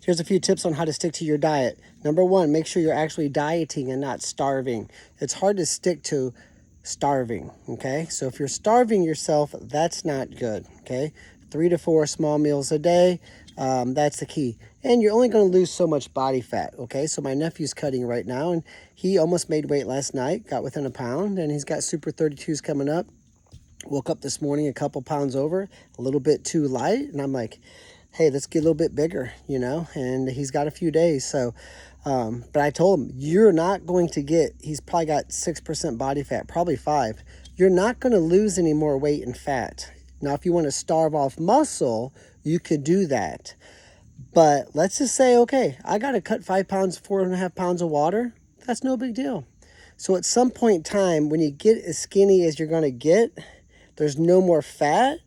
Here's a few tips on how to stick to your diet. Number one, make sure you're actually dieting and not starving. It's hard to stick to starving, okay? So if you're starving yourself, that's not good, okay? 3 to 4 small meals a day, that's the key. And you're only going to lose so much body fat, okay? So my nephew's cutting right now, and he almost made weight last night, got within a pound, and he's got Super 32s coming up. Woke up this morning a couple pounds over, a little bit too light, and I'm like, hey, let's get a little bit bigger, you know, and he's got a few days. So, but I told him, you're not going to get, he's probably got 6% body fat, probably 5. You're not going to lose any more weight and fat. Now, if you want to starve off muscle, you could do that. But let's just say, okay, I got to cut 5 pounds, 4.5 pounds of water. That's no big deal. So at some point in time, when you get as skinny as you're going to get, there's no more fat.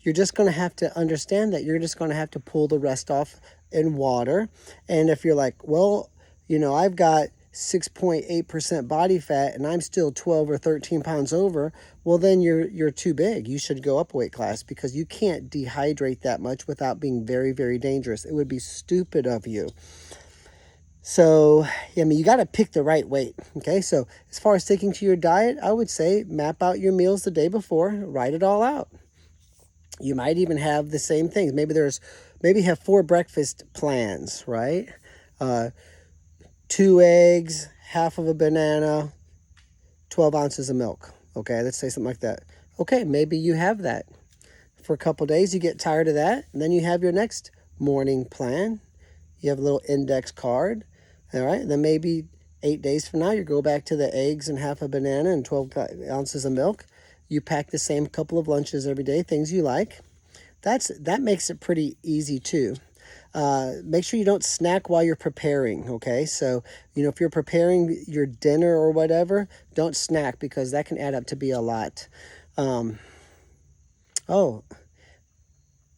You're just going to have to understand that you're just going to have to pull the rest off in water. And if you're like, well, you know, I've got 6.8% body fat and I'm still 12 or 13 pounds over, well, then you're too big. You should go up a weight class because you can't dehydrate that much without being very, very dangerous. It would be stupid of you. So, I mean, you got to pick the right weight, okay? So as far as sticking to your diet, I would say map out your meals the day before, write it all out. You might even have the same things. Maybe have 4 breakfast plans, right? 2 eggs, half of a banana, 12 ounces of milk. Okay, let's say something like that. Okay, maybe you have that. For a couple days, you get tired of that, and then you have your next morning plan. You have a little index card, all right? And then maybe 8 days from now, you go back to the eggs and half a banana and 12 ounces of milk. You pack the same couple of lunches every day, things you like. That makes it pretty easy too. Make sure you don't snack while you're preparing, okay? So, you know, if you're preparing your dinner or whatever, don't snack because that can add up to be a lot. When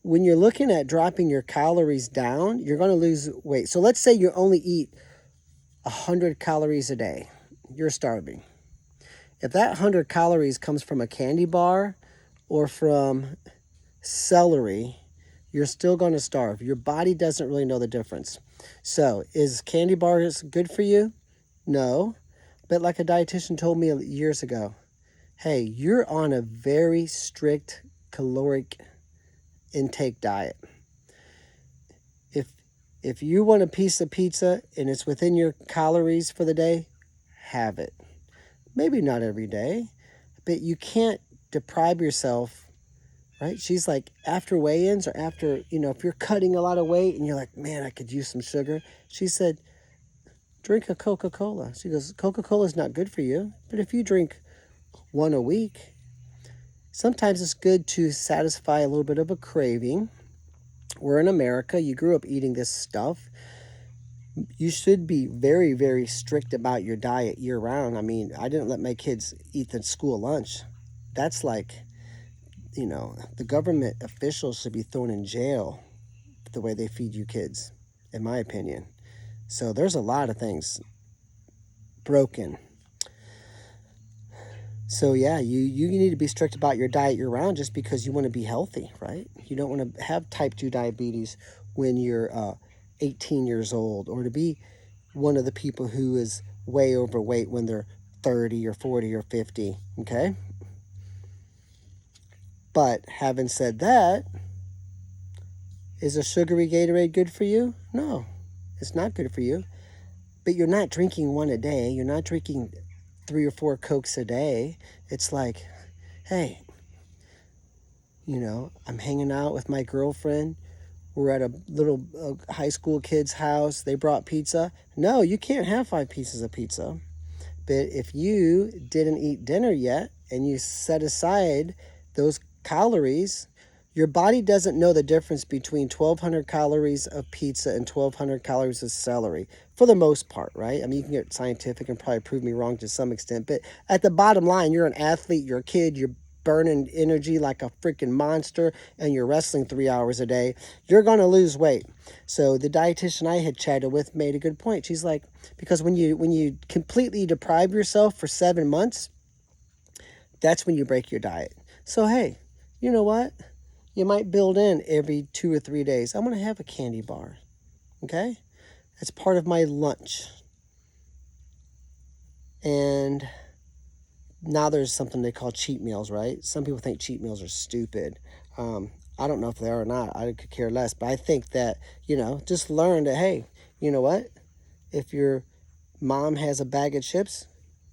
you're looking at dropping your calories down, you're going to lose weight. So let's say you only eat 100 calories a day. You're starving. If that 100 calories comes from a candy bar or from celery, you're still going to starve. Your body doesn't really know the difference. So is candy bars good for you? No. But like a dietitian told me years ago, hey, you're on a very strict caloric intake diet. If you want a piece of pizza and it's within your calories for the day, have it. Maybe not every day, but you can't deprive yourself, right? She's like, after weigh-ins or after, you know, if you're cutting a lot of weight and you're like, man, I could use some sugar. She said, drink a Coca-Cola. She goes, Coca-Cola is not good for you, but if you drink 1 a week, sometimes it's good to satisfy a little bit of a craving. We're in America. You grew up eating this stuff. You should be very, very strict about your diet year-round. I mean, I didn't let my kids eat the school lunch. That's like, you know, the government officials should be thrown in jail the way they feed you kids, in my opinion. So there's a lot of things broken. So yeah, you need to be strict about your diet year-round just because you want to be healthy, right? You don't want to have type 2 diabetes when you're 18 years old, or to be one of the people who is way overweight when they're 30 or 40 or 50, okay? But having said that, is a sugary Gatorade good for you? No, it's not good for you. But you're not drinking 1 a day. You're not drinking 3 or 4 Cokes a day. It's like, hey, you know, I'm hanging out with my girlfriend. We're at a little high school kid's house. They brought pizza. No, you can't have 5 pieces of pizza. But if you didn't eat dinner yet and you set aside those calories, your body doesn't know the difference between 1,200 calories of pizza and 1,200 calories of celery, for the most part, right? I mean, you can get scientific and probably prove me wrong to some extent, but at the bottom line, you're an athlete, you're a kid, you're burning energy like a freaking monster, and you're wrestling 3 hours a day, you're going to lose weight. So the dietitian I had chatted with made a good point. She's like, because when you completely deprive yourself for 7 months, that's when you break your diet. So, hey, you know what? You might build in every 2 or 3 days, I'm going to have a candy bar. okay? It's part of my lunch. And now there's something they call cheat meals, right? Some people think cheat meals are stupid. I don't know if they are or not. I could care less. But I think that, just learn that, hey, you know what? If your mom has a bag of chips,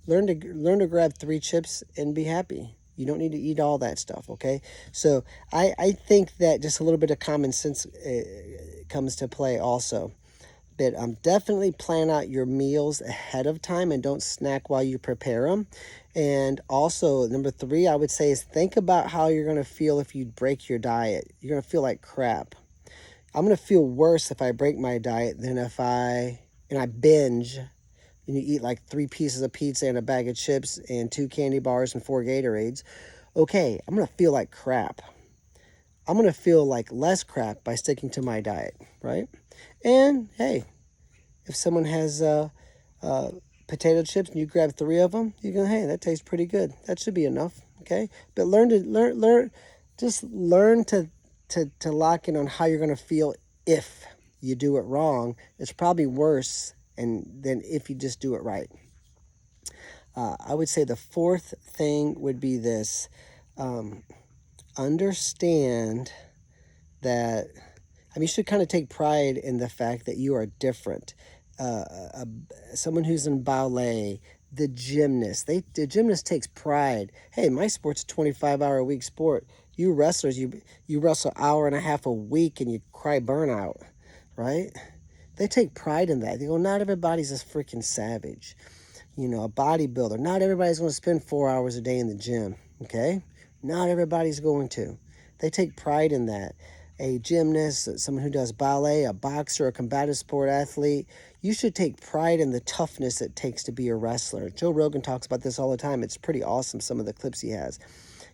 learn to grab 3 chips and be happy. You don't need to eat all that stuff, okay? So I think that just a little bit of common sense comes to play also. But definitely plan out your meals ahead of time and don't snack while you prepare them. And also, number 3, I would say, is think about how you're going to feel if you break your diet. You're going to feel like crap. I'm going to feel worse if I break my diet than if I binge and you eat like 3 pieces of pizza and a bag of chips and 2 candy bars and 4 Gatorades. Okay, I'm going to feel like crap. I'm going to feel like less crap by sticking to my diet, right? And hey, if someone has potato chips and you grab 3 of them, you go, hey, that tastes pretty good. That should be enough, okay? But learn to lock in on how you're going to feel if you do it wrong. It's probably worse than if you just do it right. I would say the 4th thing would be this. Understand that, you should kind of take pride in the fact that you are different. Someone who's in ballet, the gymnast takes pride. Hey, my sport's a 25-hour-a-week sport. You wrestlers, you wrestle an hour and a half a week and you cry burnout, right? They take pride in that. They go, not everybody's a freaking savage. A bodybuilder, not everybody's going to spend 4 hours a day in the gym, okay? Not everybody's going to. They take pride in that. A gymnast, someone who does ballet, a boxer, a combative sport athlete, you should take pride in the toughness it takes to be a wrestler. Joe Rogan talks about this all the time. It's pretty awesome, some of the clips he has.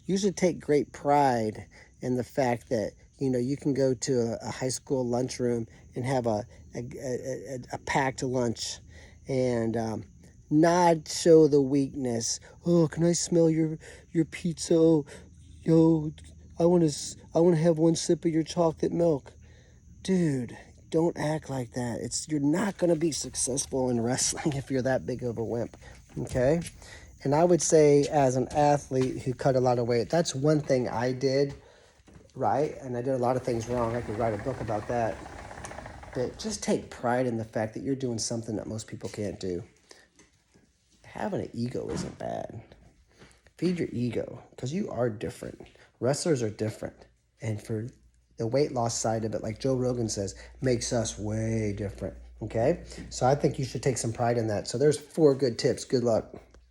You should take great pride in the fact that, you can go to a high school lunchroom and have a packed lunch and not show the weakness. Oh, can I smell your pizza? Oh, yo, I want to have one sip of your chocolate milk. Dude, don't act like that. You're not going to be successful in wrestling if you're that big of a wimp, okay? And I would say, as an athlete who cut a lot of weight, that's one thing I did right, and I did a lot of things wrong. I could write a book about that. But just take pride in the fact that you're doing something that most people can't do. Having an ego isn't bad. Feed your ego, because you are different. Wrestlers are different. And for the weight loss side of it, like Joe Rogan says, makes us way different, okay? So I think you should take some pride in that. So there's 4 good tips. Good luck.